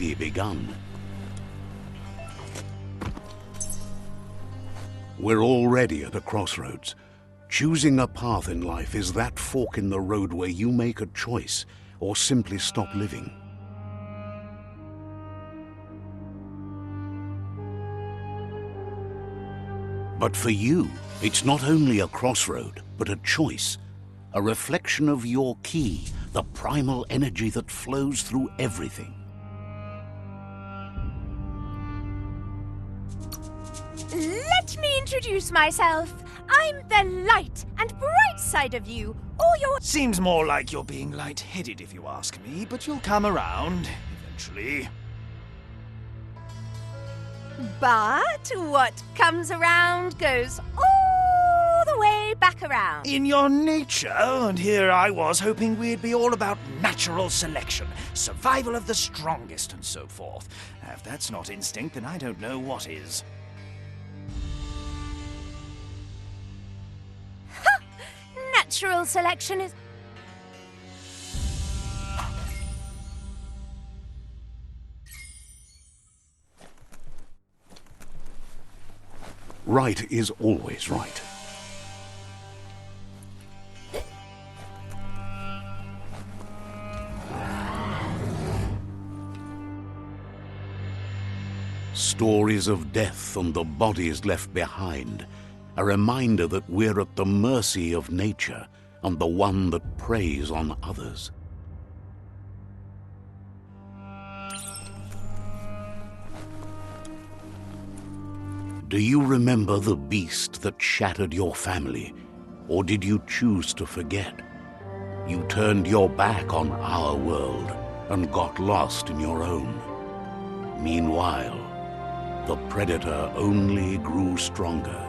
already begun. We're already at a crossroads. Choosing a path in life is that fork in the road where you make a choice or simply stop living. But for you, it's not only a crossroad, but a choice, a reflection of your key, the primal energy that flows through everything. Let me introduce myself. I'm the light and bright side of you, or your... Seems more like you're being light-headed if you ask me, but you'll come around, eventually. But what comes around goes all the way back around. In your nature, and here I was hoping we'd be all about natural selection, survival of the strongest, and so forth. If that's not instinct, then I don't know what is. Natural selection is... Right is always right. Stories of death and the bodies left behind, a reminder that we're at the mercy of nature and the one that preys on others. Do you remember the beast that shattered your family, or did you choose to forget? You turned your back on our world and got lost in your own. Meanwhile, the predator only grew stronger.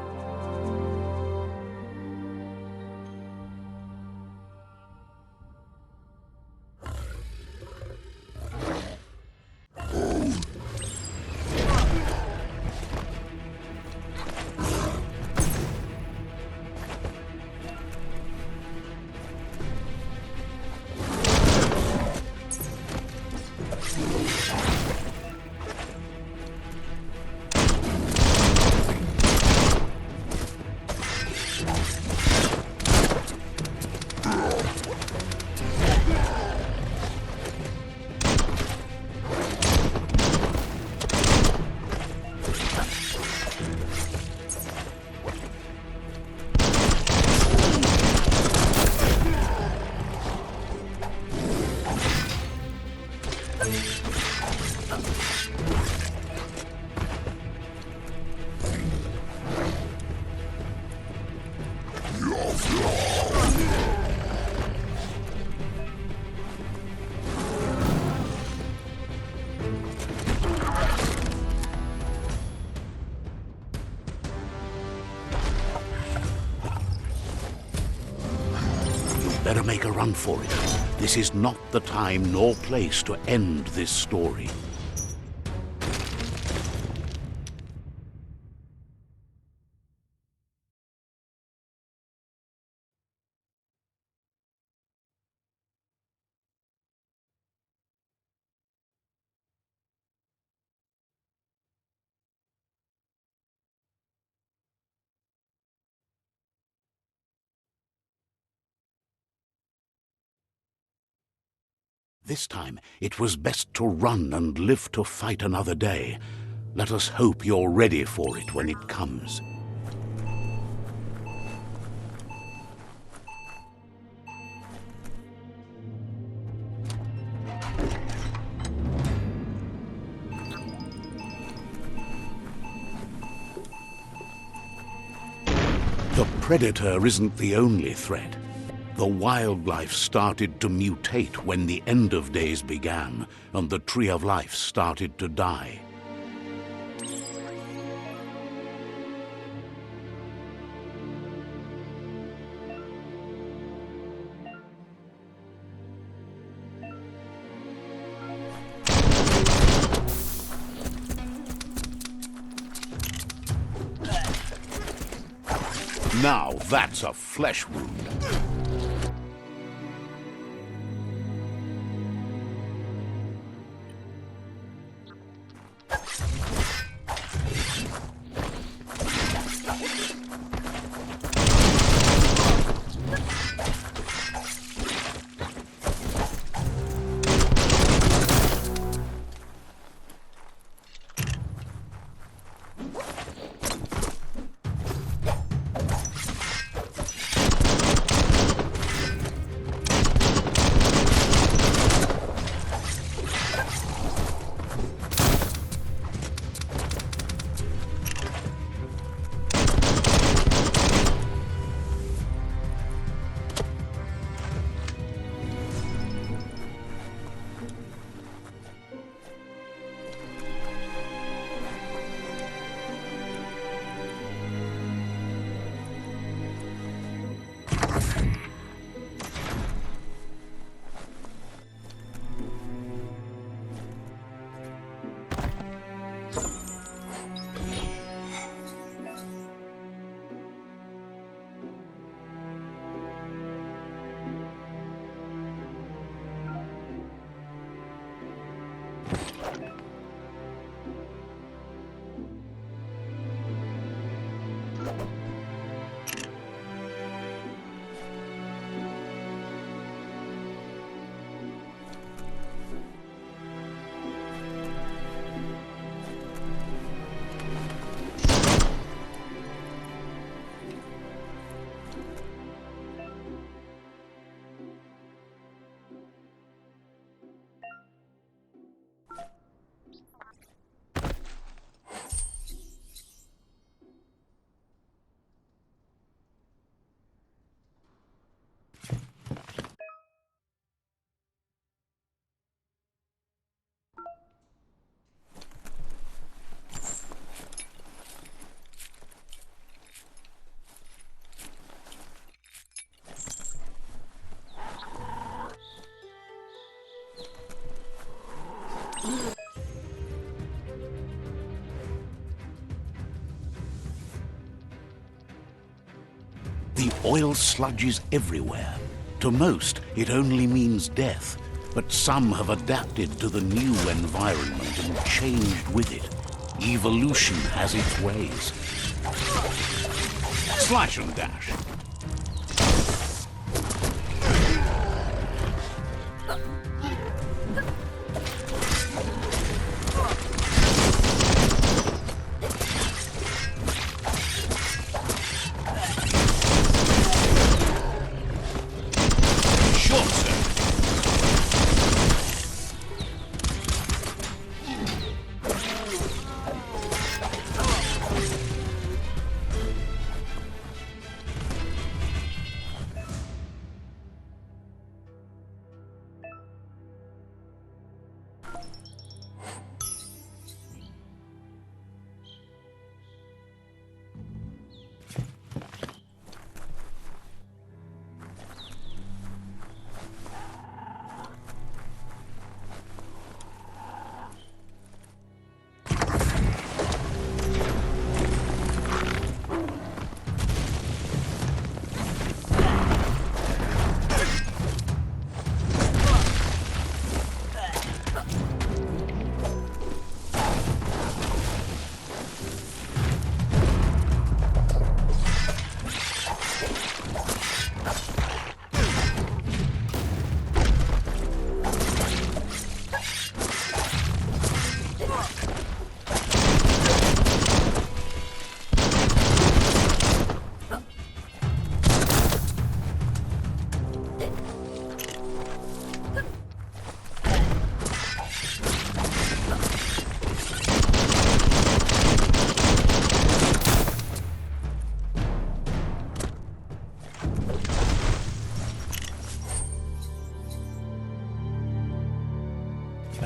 Better make a run for it. This is not the time nor place to end this story. This time, it was best to run and live to fight another day. Let us hope you're ready for it when it comes. The predator isn't the only threat. The wildlife started to mutate when the end of days began, and the tree of life started to die. Now that's a flesh wound. The oil sludges everywhere. To most, it only means death, but some have adapted to the new environment and changed with it. Evolution has its ways. Slash and dash.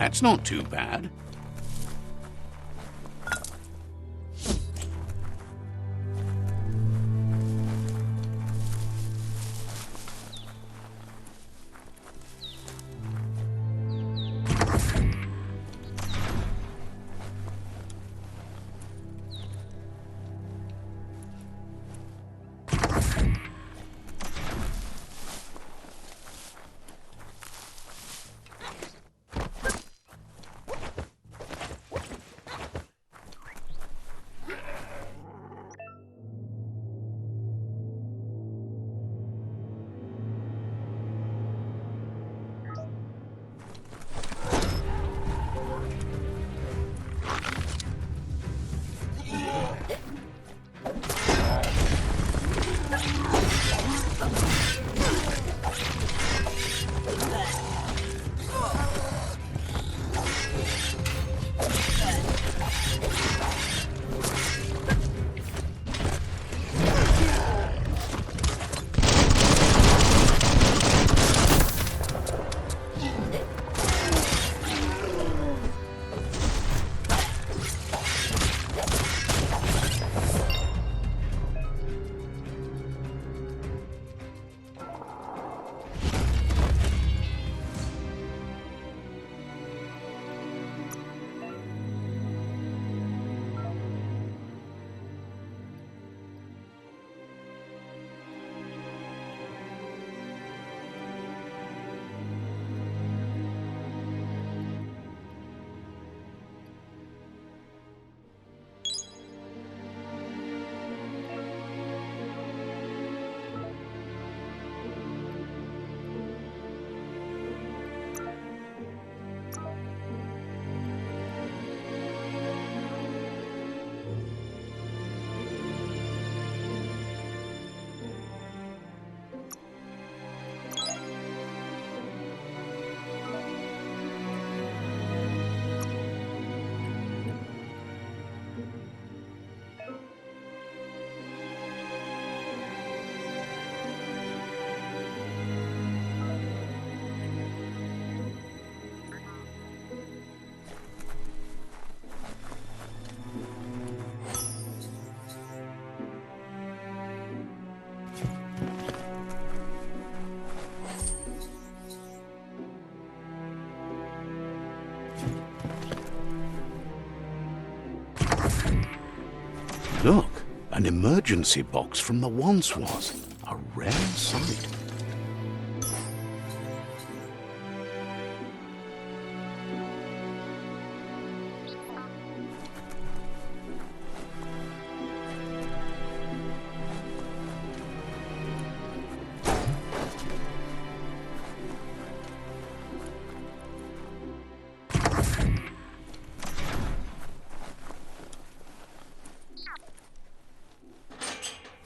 That's not too bad. Look, an emergency box from the once was. A rare sight.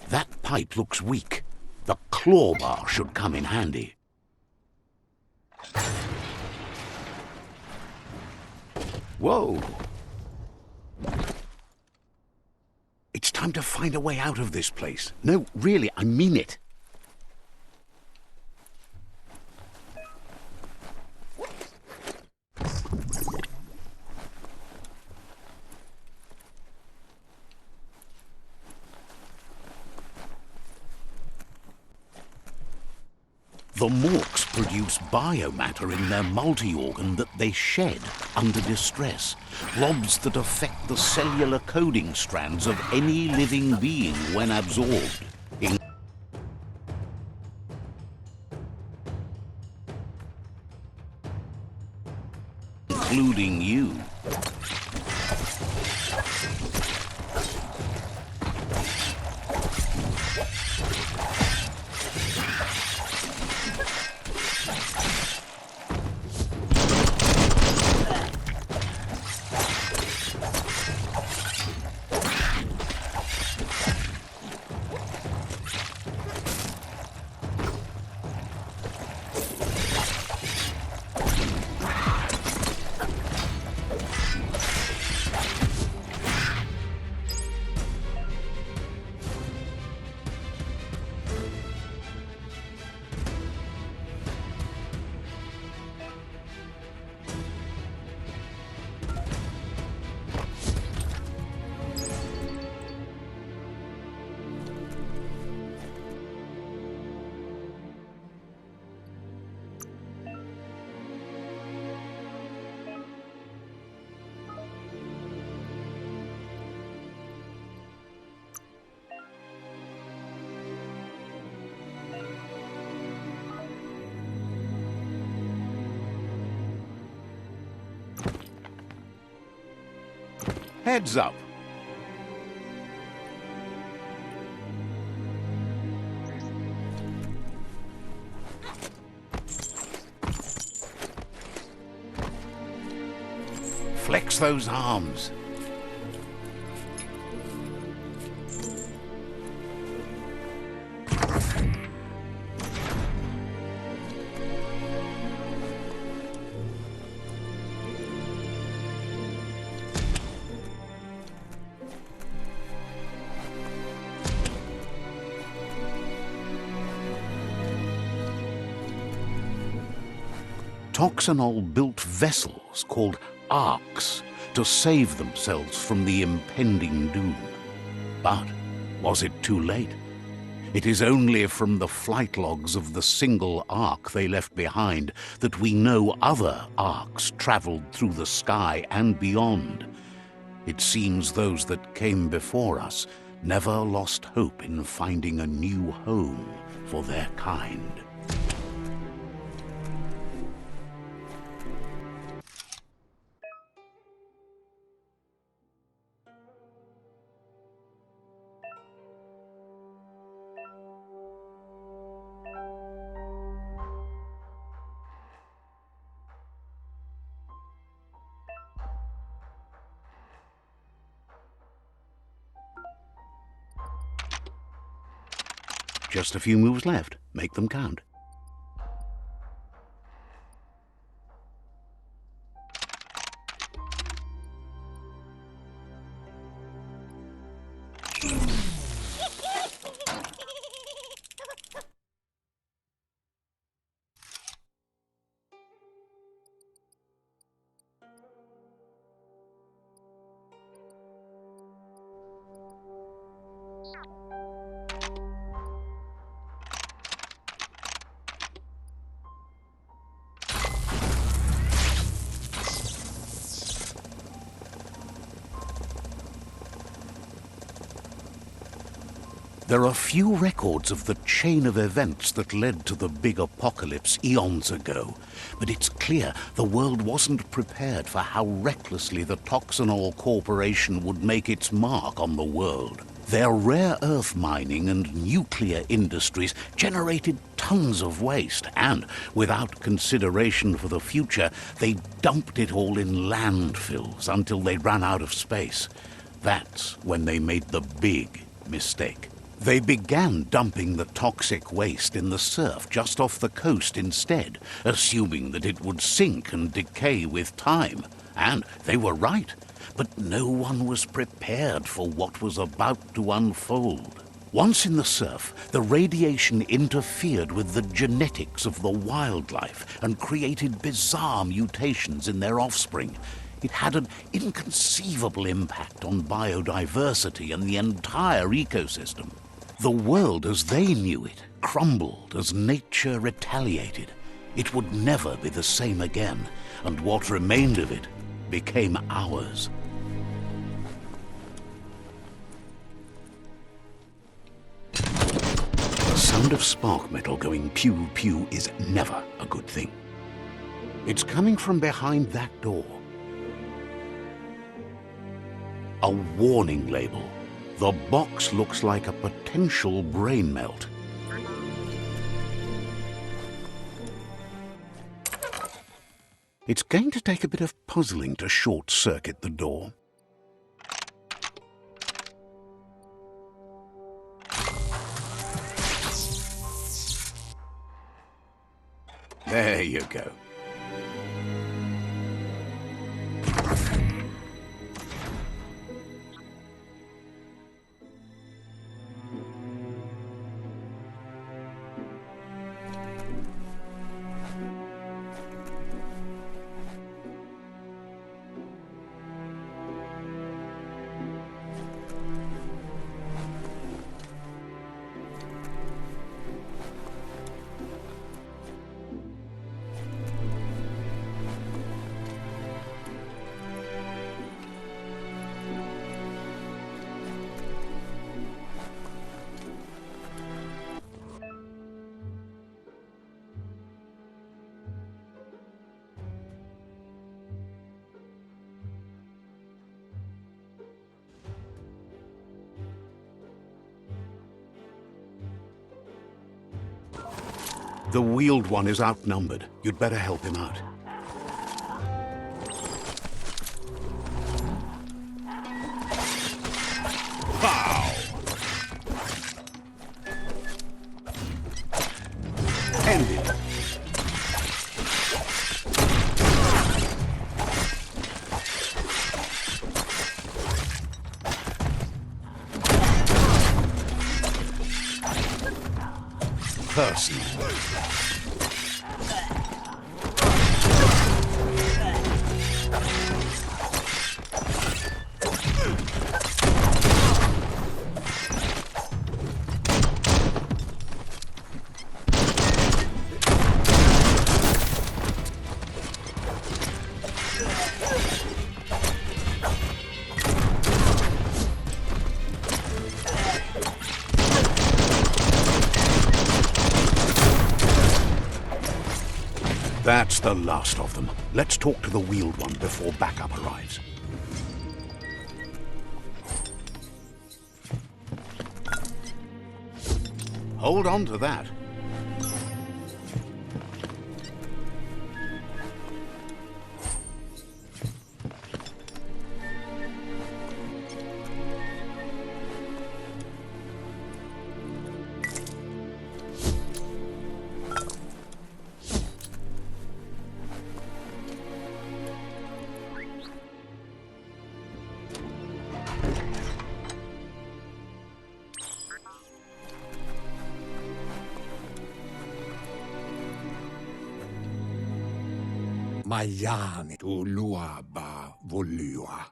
That pipe looks weak. The claw bar should come in handy. Whoa! It's time to find a way out of this place. No, really, I mean it. The MORKS produce biomatter in their multi-organ that they shed under distress, blobs that affect the cellular coding strands of any living being when absorbed, including you. Heads up. Flex those arms. Toxanol built vessels called arks to save themselves from the impending doom. But was it too late? It is only from the flight logs of the single ark they left behind that we know other arks traveled through the sky and beyond. It seems those that came before us never lost hope in finding a new home for their kind. Just a few moves left. Make them count. There are few records of the chain of events that led to the big apocalypse eons ago, but it's clear the world wasn't prepared for how recklessly the Toxanol Corporation would make its mark on the world. Their rare earth mining and nuclear industries generated tons of waste, and, without consideration for the future, they dumped it all in landfills until they ran out of space. That's when they made the big mistake. They began dumping the toxic waste in the surf just off the coast instead, assuming that it would sink and decay with time. And they were right. But no one was prepared for what was about to unfold. Once in the surf, the radiation interfered with the genetics of the wildlife and created bizarre mutations in their offspring. It had an inconceivable impact on biodiversity and the entire ecosystem. The world as they knew it crumbled as nature retaliated. It would never be the same again, and what remained of it became ours. The sound of spark metal going pew-pew is never a good thing. It's coming from behind that door. A warning label. The box looks like a potential brain melt. It's going to take a bit of puzzling to short-circuit the door. There you go. The wheeled one is outnumbered. You'd better help him out. Pow! End it. Personal. That's the last of them. Let's talk to the wheeled one before backup arrives. Hold on to that.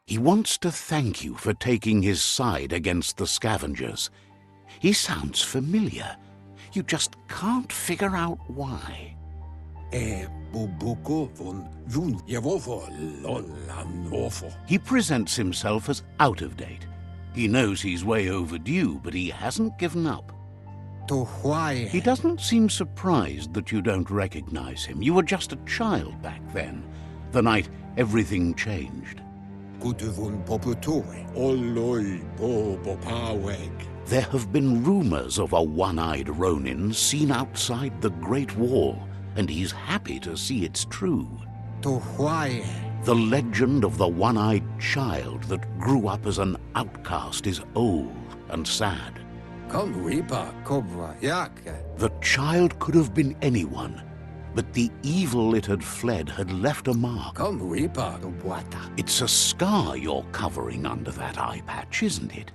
He wants to thank you for taking his side against the scavengers. He sounds familiar. You just can't figure out why. He presents himself as out of date. He knows he's way overdue, but he hasn't given up. To why? He doesn't seem surprised that you don't recognize him. You were just a child back then, the night everything changed. Kutuvun poputue. Oloi popopaweg. There have been rumors of a one-eyed Ronin seen outside the Great Wall, and he's happy to see it's true. To why? The legend of the one-eyed child that grew up as an outcast is old and sad. Come Reaper, Cobra, Yak. The child could have been anyone, but the evil it had fled had left a mark. Come Reaper, Wata. It's a scar you're covering under that eye patch, isn't it?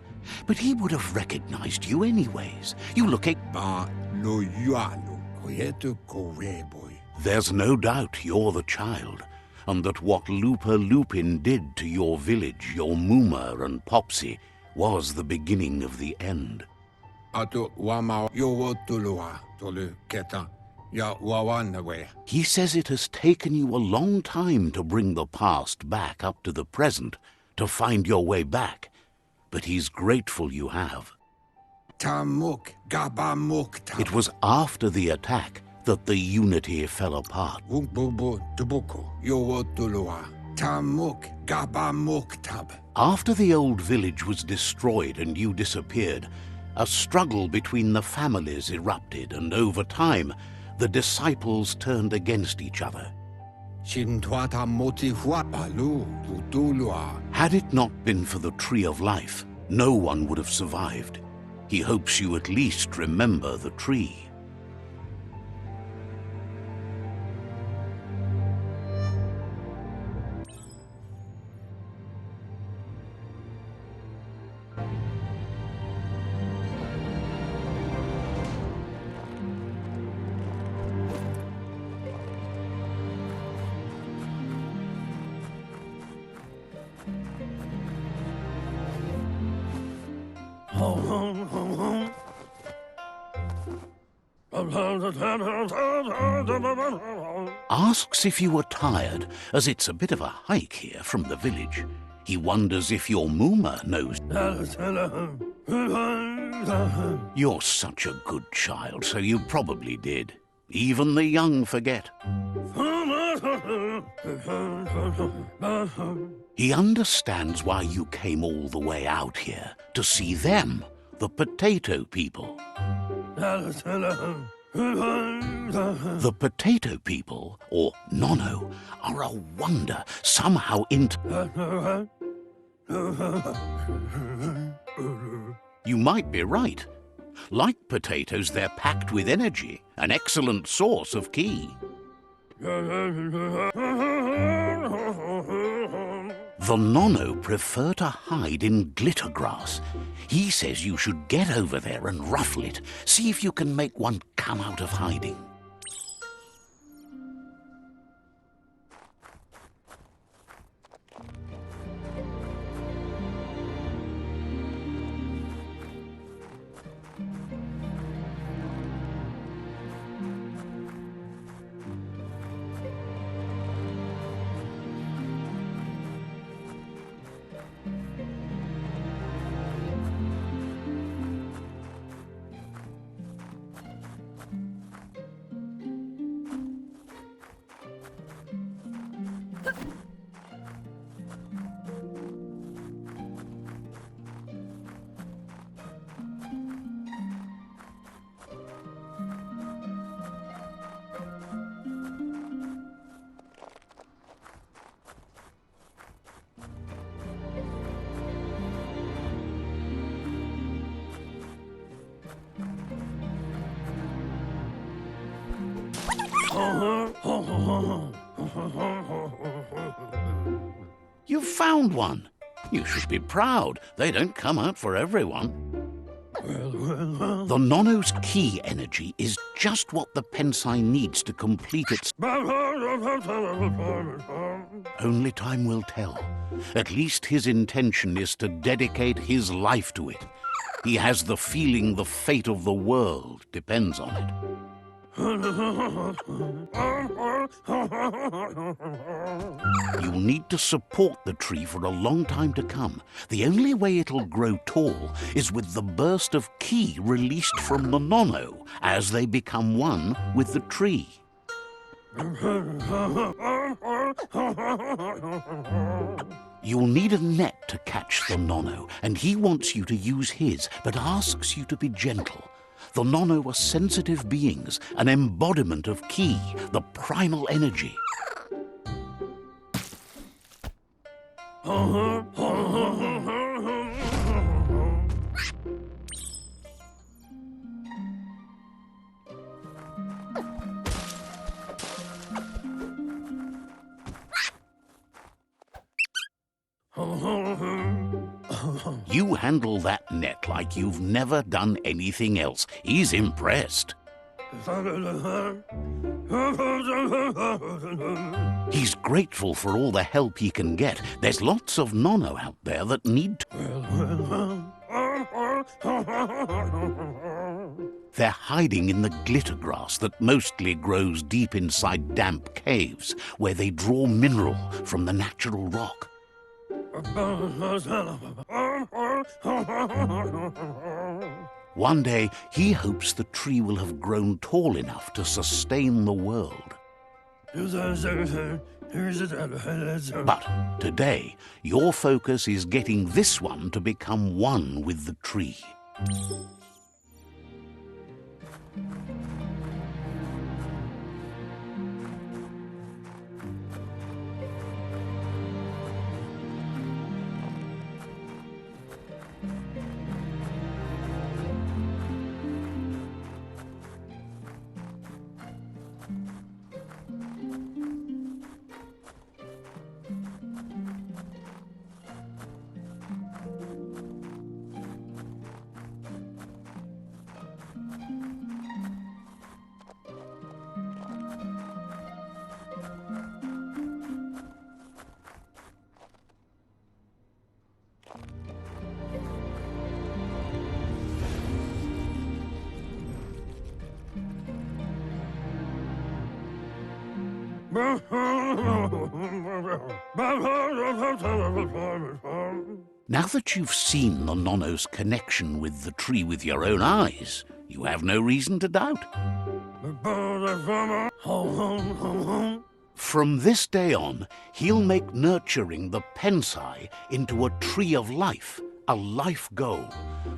But he would have recognized you anyways. You look Ba no yualu. Koyetu koreboy. There's no doubt you're the child, and that what LUPA-LUPIN did to your village, your Muma and Popsy, was the beginning of the end. Atu wama yowotulua tolu keta ya wawanawe. He says it has taken you a long time to bring the past back up to the present, to find your way back, but he's grateful you have. Tamuk gabamukta. It was after the attack that the unity fell apart. Wumbubu tubuku yowotulua. Tamuk gabamuktab. After the old village was destroyed and you disappeared, a struggle between the families erupted, and over time, the disciples turned against each other. Shintwata motifwa balu utulua. Had it not been for the Tree of Life, no one would have survived. He hopes you at least remember the tree. Asks if you were tired, as it's a bit of a hike here from the village. He wonders if your Muma knows. You're such a good child, so you probably did. Even the young forget. He understands why you came all the way out here, to see them, the potato people. The potato people, or Nono, are a wonder, somehow You might be right. Like potatoes, they're packed with energy, an excellent source of ki. The Nono prefer to hide in glittergrass. He says you should get over there and ruffle it. See if you can make one come out of hiding. You found one. You should be proud. They don't come out for everyone. The Nono's ki energy is just what the Pensai needs to complete its... Only time will tell. At least his intention is to dedicate his life to it. He has the feeling the fate of the world depends on it. You'll need to support the tree for a long time to come. The only way it'll grow tall is with the burst of ki released from the nono as they become one with the tree. You'll need a net to catch the nono, and he wants you to use his, but asks you to be gentle. The nono are sensitive beings, an embodiment of ki, the primal energy. You handle that net like you've never done anything else. He's impressed. He's grateful for all the help he can get. There's lots of nono out there that need They're hiding in the glittergrass that mostly grows deep inside damp caves, where they draw mineral from the natural rock. One day, he hopes the tree will have grown tall enough to sustain the world. But today, your focus is getting this one to become one with the tree. Now that you've seen the nono's connection with the tree with your own eyes, you have no reason to doubt. From this day on, he'll make nurturing the pensai into a tree of life, a life goal,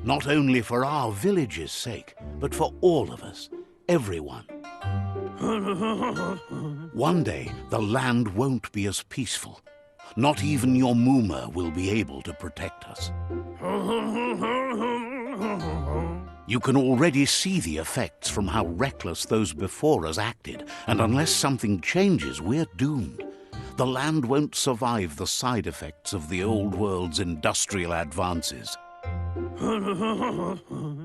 not only for our village's sake, but for all of us, everyone. One day, the land won't be as peaceful. Not even your Muma will be able to protect us. You can already see the effects from how reckless those before us acted, and unless something changes, we're doomed. The land won't survive the side effects of the old world's industrial advances.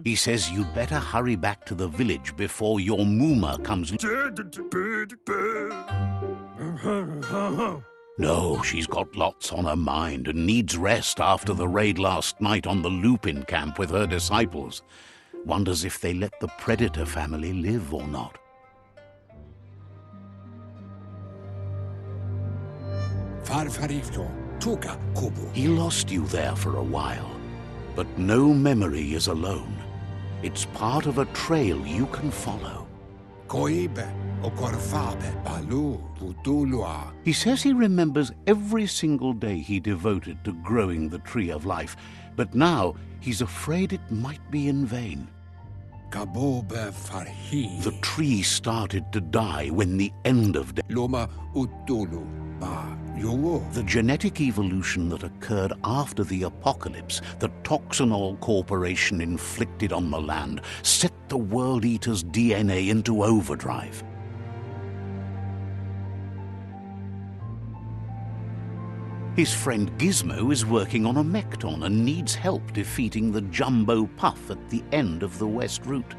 He says you'd better hurry back to the village before your Muma comes. No, she's got lots on her mind and needs rest after the raid last night on the Lupin camp with her disciples. Wonders if they let the Predator family live or not. He lost you there for a while, but no memory is alone. It's part of a trail you can follow. He says he remembers every single day he devoted to growing the tree of life, but now he's afraid it might be in vain. The tree started to die when the end of day. The genetic evolution that occurred after the apocalypse that Toxanol Corporation inflicted on the land set the World Eater's DNA into overdrive. His friend Gizmo is working on a Mekton and needs help defeating the Jumbo Puff at the end of the West Route.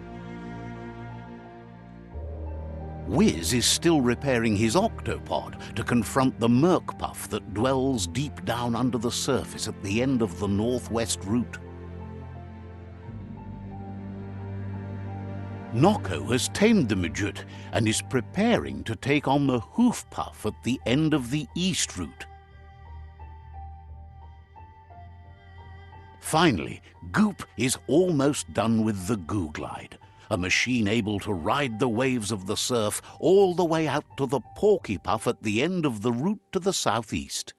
Wiz is still repairing his octopod to confront the Merc Puff that dwells deep down under the surface at the end of the Northwest Route. Nocco has tamed the midget and is preparing to take on the hoof puff at the end of the east route. Finally, Goop is almost done with the Goo Glide, a machine able to ride the waves of the surf all the way out to the Porky Puff at the end of the route to the southeast.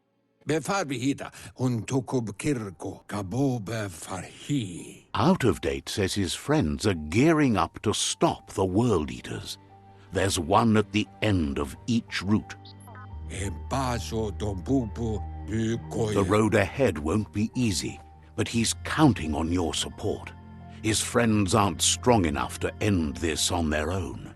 Befarbihita, untukub kirko, kabobe farhi. Out of Date says his friends are gearing up to stop the World Eaters. There's one at the end of each route. Ebaso dombubu bukoye. The road ahead won't be easy, but he's counting on your support. His friends aren't strong enough to end this on their own.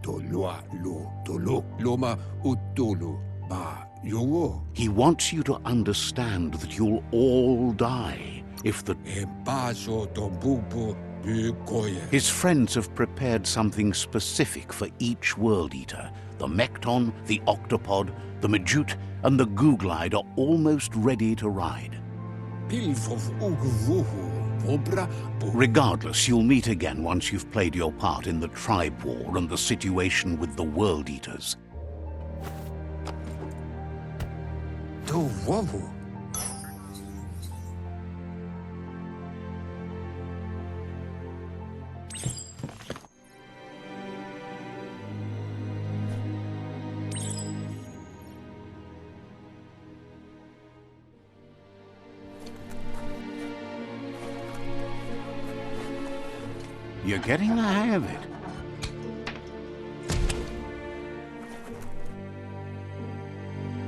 Tolua lu, tolu, loma utulu, ba, yowo. He wants you to understand that you'll all die if the... Ebaso dombubu bukoye. His friends have prepared something specific for each World Eater. The Mekton, the Octopod, the Majute, and the Goo Glide are almost ready to ride. Pilfof uguvuhu, vobra bu. Regardless, you'll meet again once you've played your part in the tribe war and the situation with the World Eaters. To wovu. You're getting the hang of it.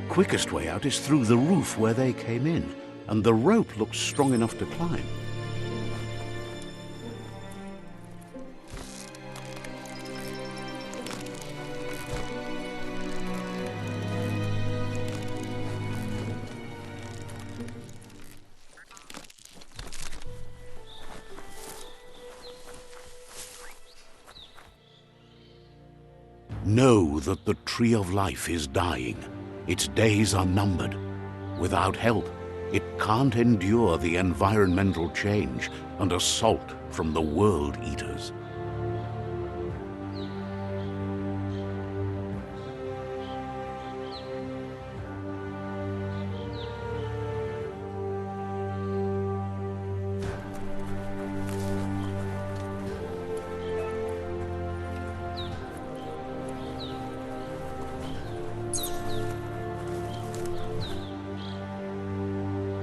Quickest way out is through the roof where they came in, and the rope looks strong enough to climb. Know that the Tree of Life is dying. Its days are numbered. Without help, it can't endure the environmental change and assault from the World Eaters.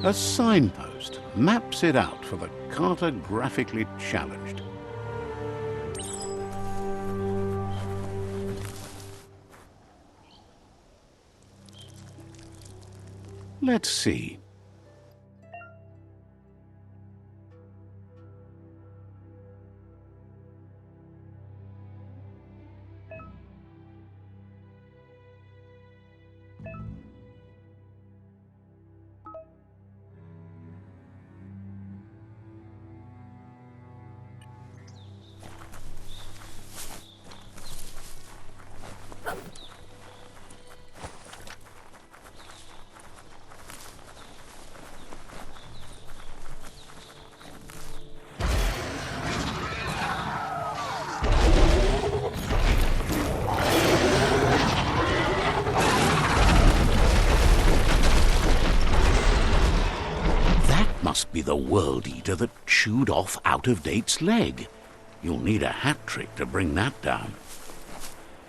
A signpost maps it out for the cartographically challenged. Let's see. Must be the World Eater that chewed off Out of Date's leg. You'll need a hat trick to bring that down.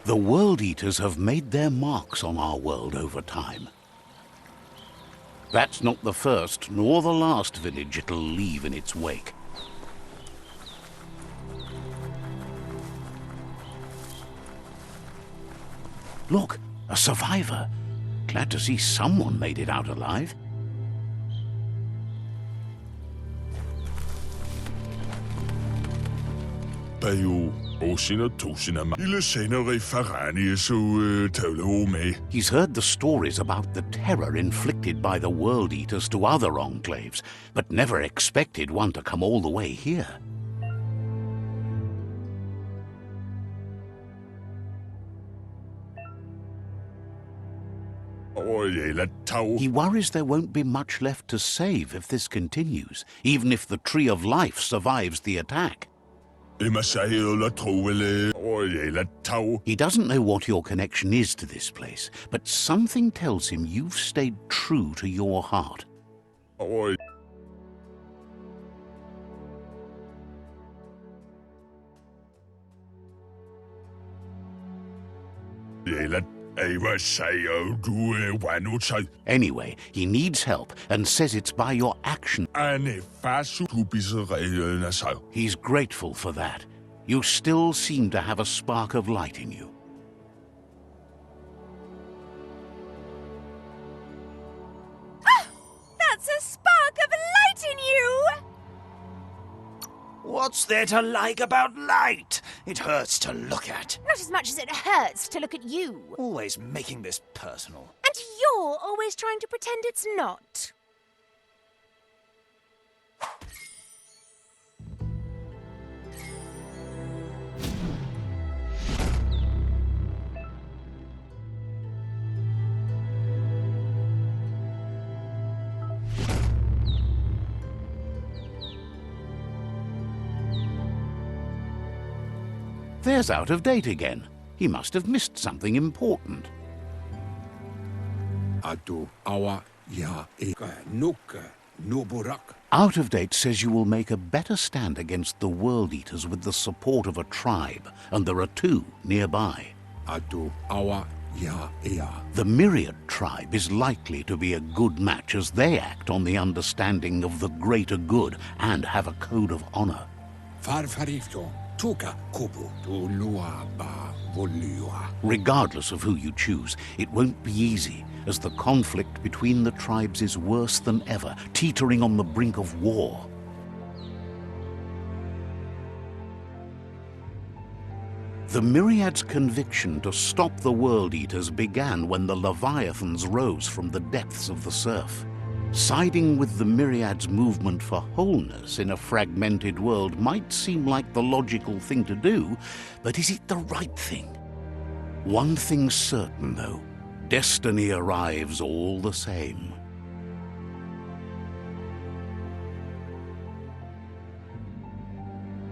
The World Eaters have made their marks on our world over time. That's not the first nor the last village it'll leave in its wake. Look, a survivor. Glad to see someone made it out alive. He's heard the stories about the terror inflicted by the World Eaters to other enclaves, but never expected one to come all the way here. He worries there won't be much left to save if this continues, even if the Tree of Life survives the attack. He doesn't know what your connection is to this place, but something tells him you've stayed true to your heart. Anyway, he needs help and says it's by your action. He's grateful for that. You still seem to have a spark of light in you. That's a spark of light in you! What's there to like about light? It hurts to look at. Not as much as it hurts to look at you. Always making this personal. And you're always trying to pretend it's not. There's Out of Date again. He must have missed something important. Atu awa ya eka nuka nuburak. Out of Date says you will make a better stand against the World Eaters with the support of a tribe, and there are two nearby. Atu awa ya ea. The Myriad tribe is likely to be a good match as they act on the understanding of the greater good and have a code of honor. Farfarifto tuka kubu tu lua ba volua. Regardless of who you choose, it won't be easy, as the conflict between the tribes is worse than ever, teetering on the brink of war. The Myriad's conviction to stop the World Eaters began when the Leviathans rose from the depths of the surf. Siding with the Myriad's movement for wholeness in a fragmented world might seem like the logical thing to do, but is it the right thing? One thing's certain, though. Destiny arrives all the same.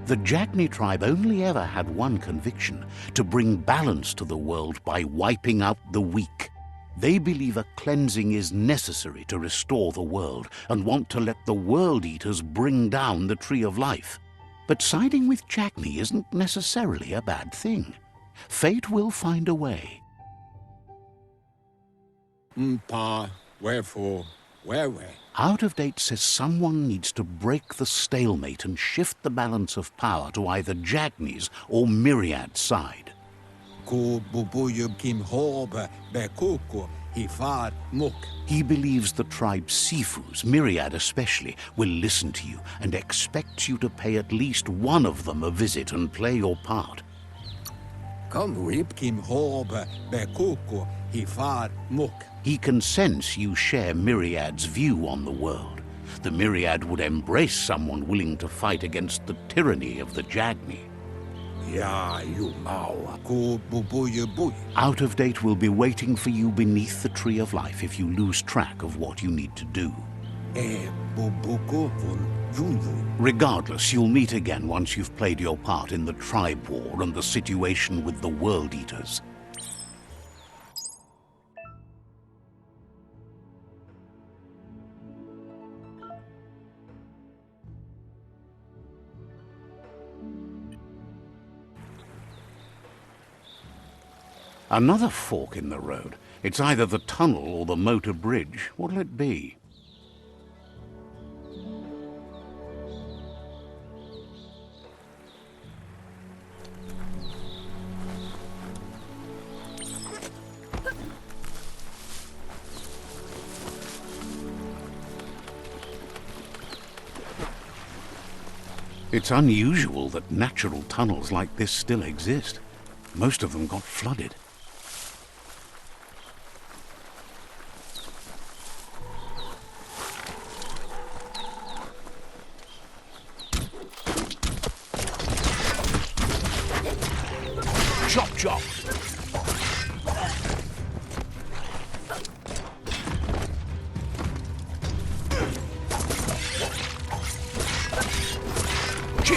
The Jagni tribe only ever had one conviction: to bring balance to the world by wiping out the weak. They believe a cleansing is necessary to restore the world and want to let the World Eaters bring down the Tree of Life. But siding with Jagni isn't necessarily a bad thing. Fate will find a way. Mpa, wherefore, where? Out of Date says someone needs to break the stalemate and shift the balance of power to either Jagni's or Myriad's side. Ko bubuyu kim hoba bekuku hifar muk. He believes the tribe Sifus, Myriad especially, will listen to you and expects you to pay at least one of them a visit and play your part. Come rip kim hoba bekuku hifar muk. He can sense you share Myriad's view on the world. The Myriad would embrace someone willing to fight against the tyranny of the Jagni. Ya you mau ko bubuyu buy. Out of Date will be waiting for you beneath the Tree of Life if you lose track of what you need to do. Bubuko von Junju. Regardless, you'll meet again once you've played your part in the tribe war and the situation with the World Eaters. Another fork in the road. It's either the tunnel or the motor bridge. What'll it be? It's unusual that natural tunnels like this still exist. Most of them got flooded. Chop, chop! Gee!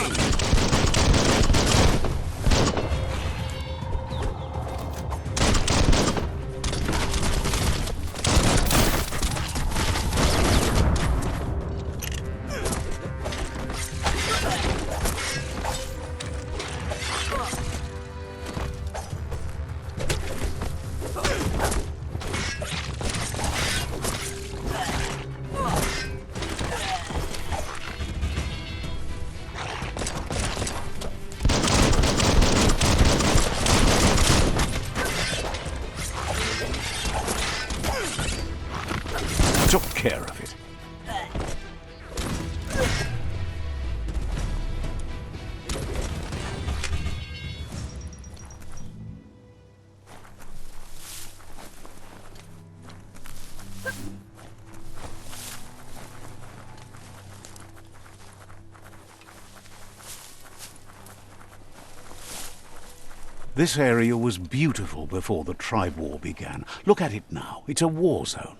This area was beautiful before the tribe war began. Look at it now. It's a war zone.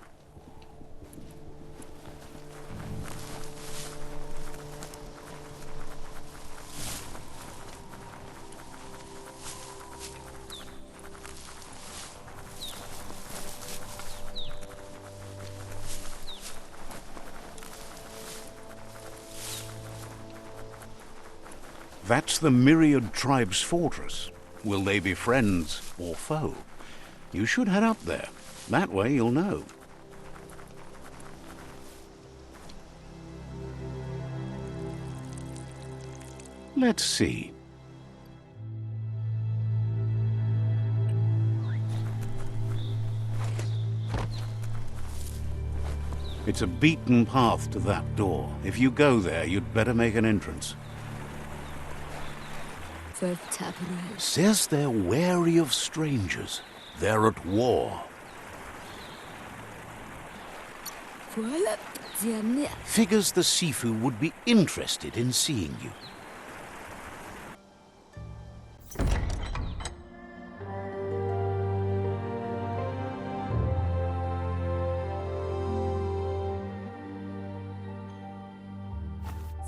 That's the Myriad Tribe's fortress. Will they be friends or foe? You should head up there. That way you'll know. Let's see. It's a beaten path to that door. If you go there, you'd better make an entrance. Says they're wary of strangers. They're at war. Figures the Sifu would be interested in seeing you.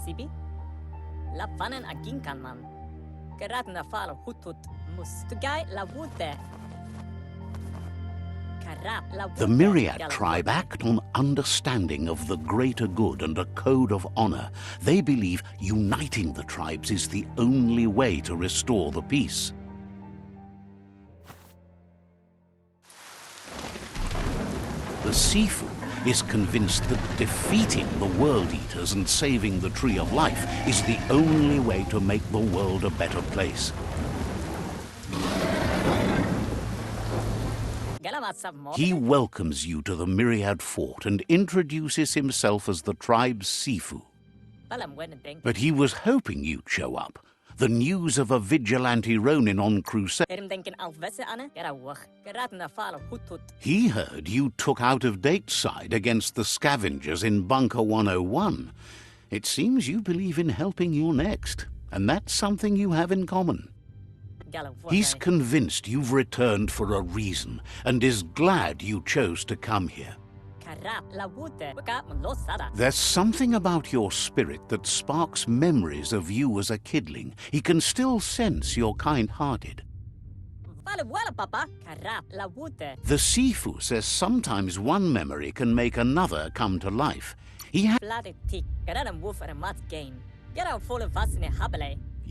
Sibi? La panen agin kan man. Geratna fal hutut mus. Tugai la wute. The Myriad tribe act on understanding of the greater good and a code of honor. They believe uniting the tribes is the only way to restore the peace. The Sifu is convinced that defeating the World Eaters and saving the Tree of Life is the only way to make the world a better place. He welcomes you to the Myriad Fort and introduces himself as the tribe's Sifu. But he was hoping you'd show up. The news of a vigilante Ronin on crusade. He heard you took out-of-date side against the scavengers in Bunker 101. It seems you believe in helping your next, and that's something you have in common. He's convinced you've returned for a reason, and is glad you chose to come here. There's something about your spirit that sparks memories of you as a kidling. He can still sense you're kind-hearted. The Sifu says sometimes one memory can make another come to life.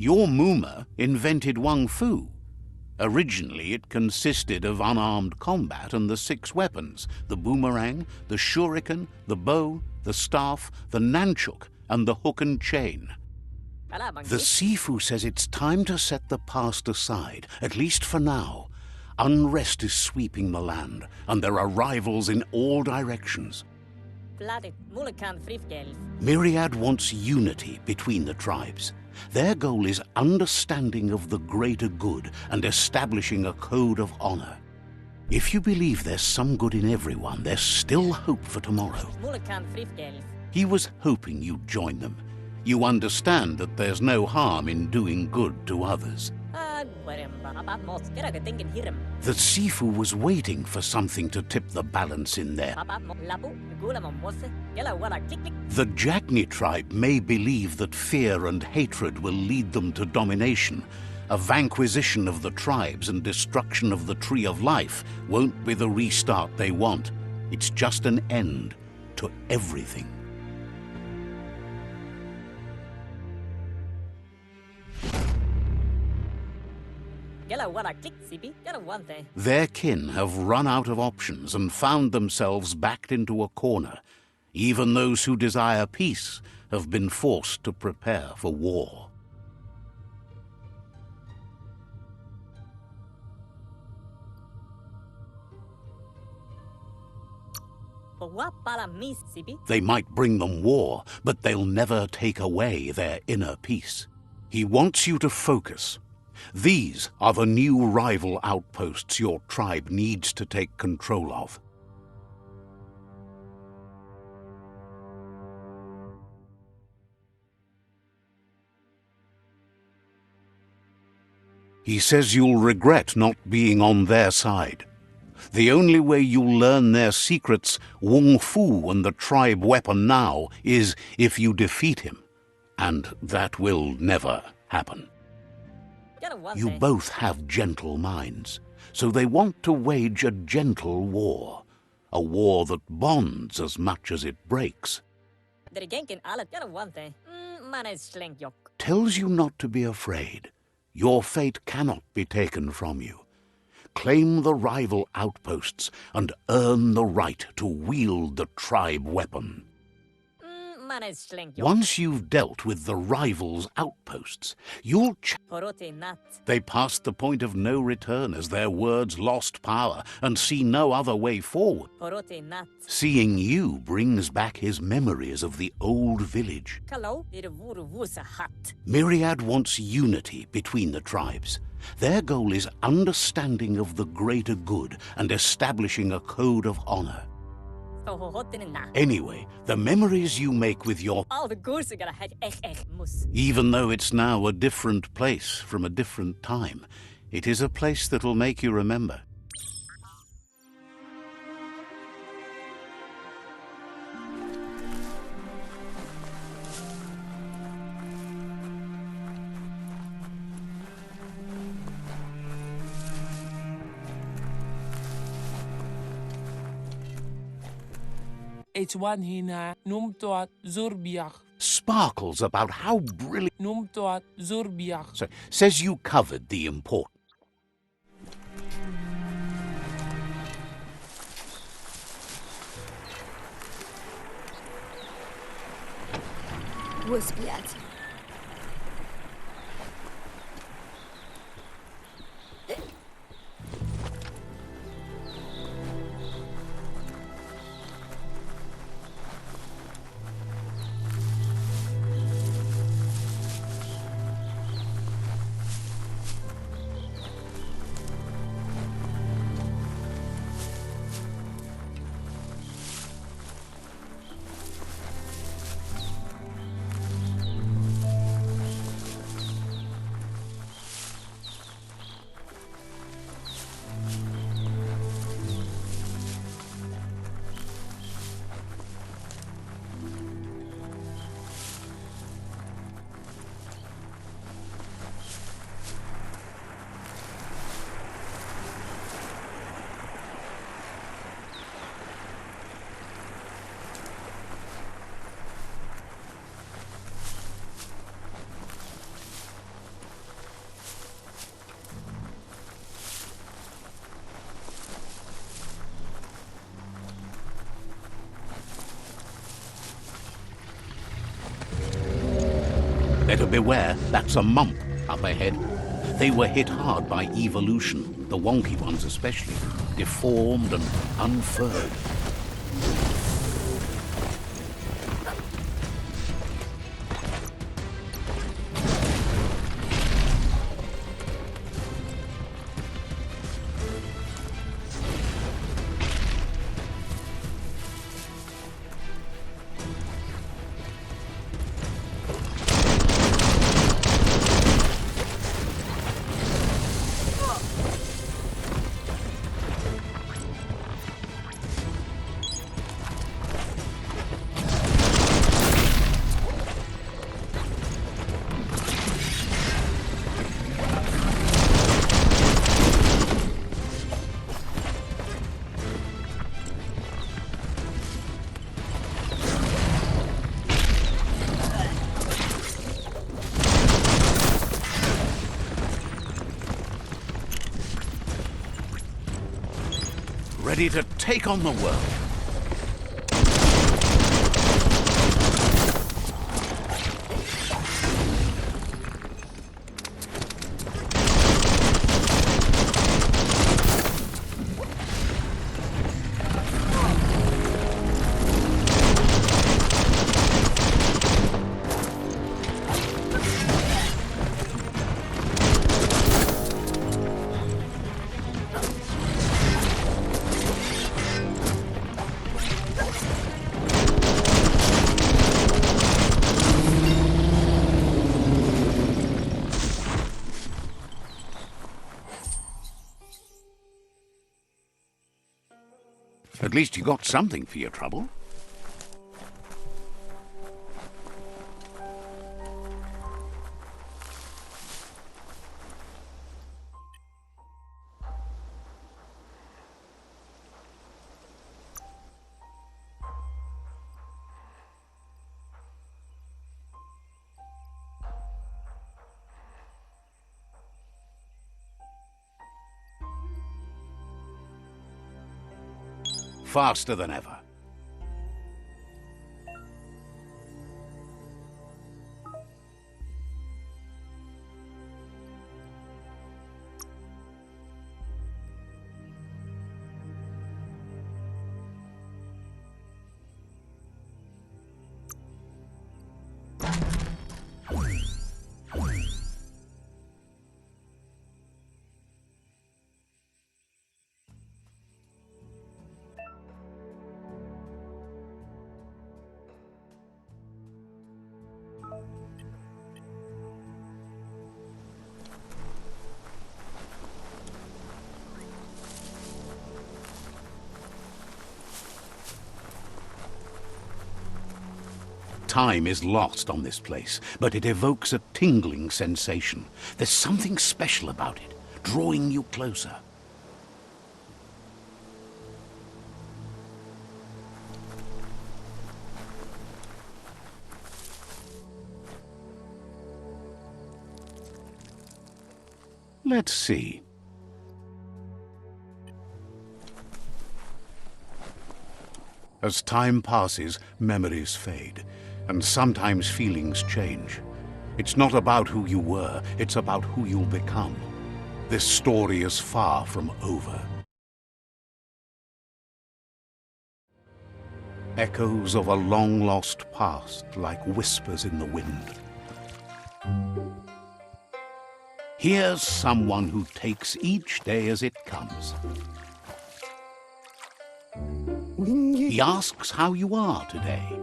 Your Muma invented WUNG-FU. Originally, it consisted of unarmed combat and the 6 weapons: the boomerang, the shuriken, the bow, the staff, the nunchuk, and the hook and chain. The Sifu says it's time to set the past aside, at least for now. Unrest is sweeping the land, and there are rivals in all directions. Myriad wants unity between the tribes. Their goal is understanding of the greater good and establishing a code of honor. If you believe there's some good in everyone, there's still hope for tomorrow. He was hoping you'd join them. You understand that there's no harm in doing good to others. The Sifu was waiting for something to tip the balance in there. The Jagni tribe may believe that fear and hatred will lead them to domination. A vanquisition of the tribes and destruction of the Tree of Life won't be the restart they want. It's just an end to everything. Their kin have run out of options and found themselves backed into a corner. Even those who desire peace have been forced to prepare for war. They might bring them war, but they'll never take away their inner peace. He wants you to focus. These are the new rival outposts your tribe needs to take control of. He says you'll regret not being on their side. The only way you'll learn their secrets, WUNG-FU and the tribe weapon now, is if you defeat him. And that will never happen. You both have gentle minds, so they want to wage a gentle war. A war that bonds as much as it breaks. Tells you not to be afraid. Your fate cannot be taken from you. Claim the rival outposts and earn the right to wield the tribe weapon. Once you've dealt with the rival's outposts, you'll They passed the point of no return as their words lost power and see no other way forward. Seeing you brings back his memories of the old village. Myriad wants unity between the tribes. Their goal is understanding of the greater good and establishing a code of honor. Anyway, the memories you make with your... Even though it's now a different place from a different time, it is a place that'll make you remember. It's one hina numtoat zurbiach. Sparkles about how brilliant... Numtoat zurbiach. So, says you covered the important. Wuspiat. Better beware, that's a mump up ahead. They were hit hard by evolution, the wonky ones especially, deformed and unfurred. Ready to take on the world. At least you got something for your trouble. Faster than ever. Time is lost on this place, but it evokes a tingling sensation. There's something special about it, drawing you closer. Let's see. As time passes, memories fade, and sometimes feelings change. It's not about who you were, it's about who you'll become. This story is far from over. Echoes of a long-lost past, like whispers in the wind. Here's someone who takes each day as it comes. He asks how you are today.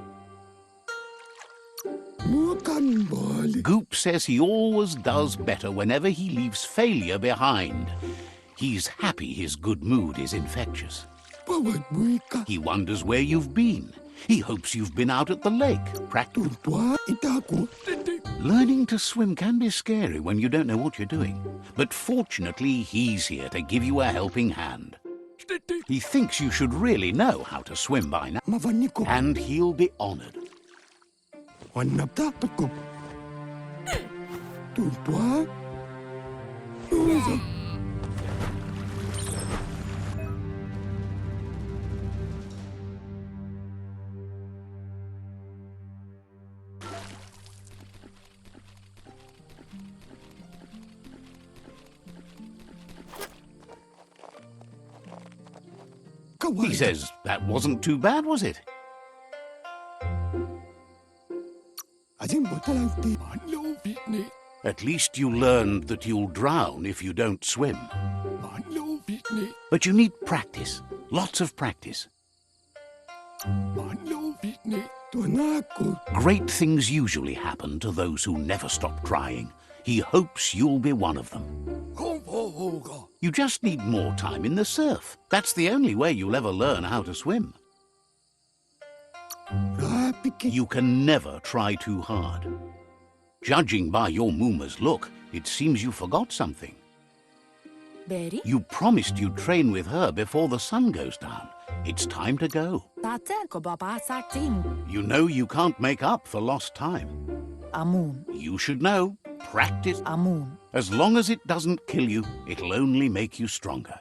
Goop says he always does better whenever he leaves failure behind. He's happy his good mood is infectious. He wonders where you've been. He hopes you've been out at the lake, practicing. Learning to swim can be scary when you don't know what you're doing. But fortunately, he's here to give you a helping hand. He thinks you should really know how to swim by now, and he'll be honored. He says, that wasn't too bad, was it? At least you learned that you'll drown if you don't swim. But you need practice, lots of practice. Great things usually happen to those who never stop trying. He hopes you'll be one of them. You just need more time in the surf. That's the only way you'll ever learn how to swim. You can never try too hard. Judging by your Mooma's look, it seems you forgot something. Betty? You promised you'd train with her before the sun goes down. It's time to go. You know you can't make up for lost time. Amun. You should know. Practice. Amun. As long as it doesn't kill you, it'll only make you stronger.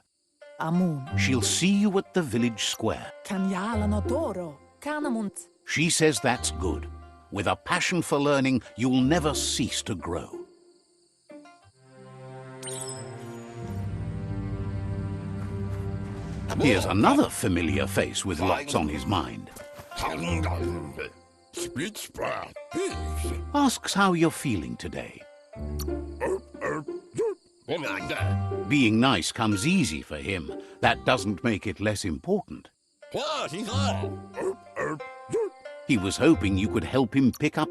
Amun. She'll see you at the village square. Kanyala no toro. Kanamunt. She says that's good. With a passion for learning, you'll never cease to grow. Here's another familiar face with lots on his mind. Asks how you're feeling today. Being nice comes easy for him. That doesn't make it less important. He was hoping you could help him pick up.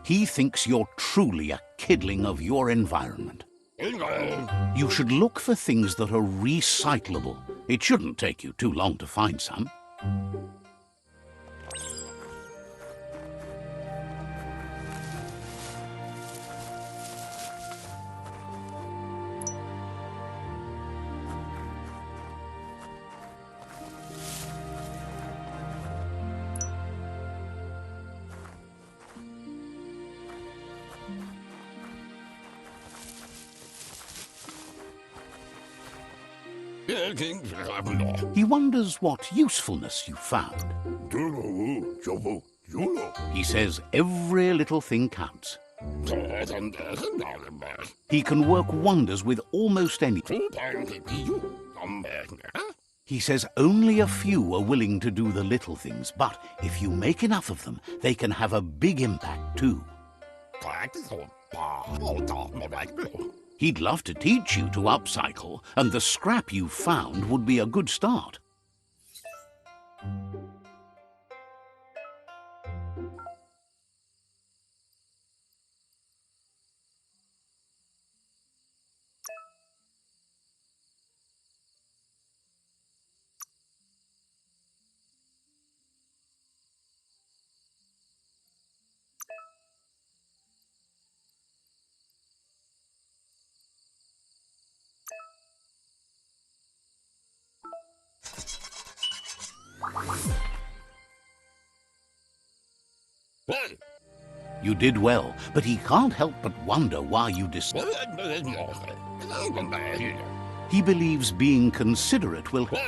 He thinks you're truly a kidling of your environment. You should look for things that are recyclable. It shouldn't take you too long to find some. He wonders what usefulness you found. He says every little thing counts. He can work wonders with almost anything. He says only a few are willing to do the little things, but if you make enough of them, they can have a big impact too. He'd love to teach you to upcycle, and the scrap you found would be a good start. You did well, but he can't help but wonder why you decided. He believes being considerate will help.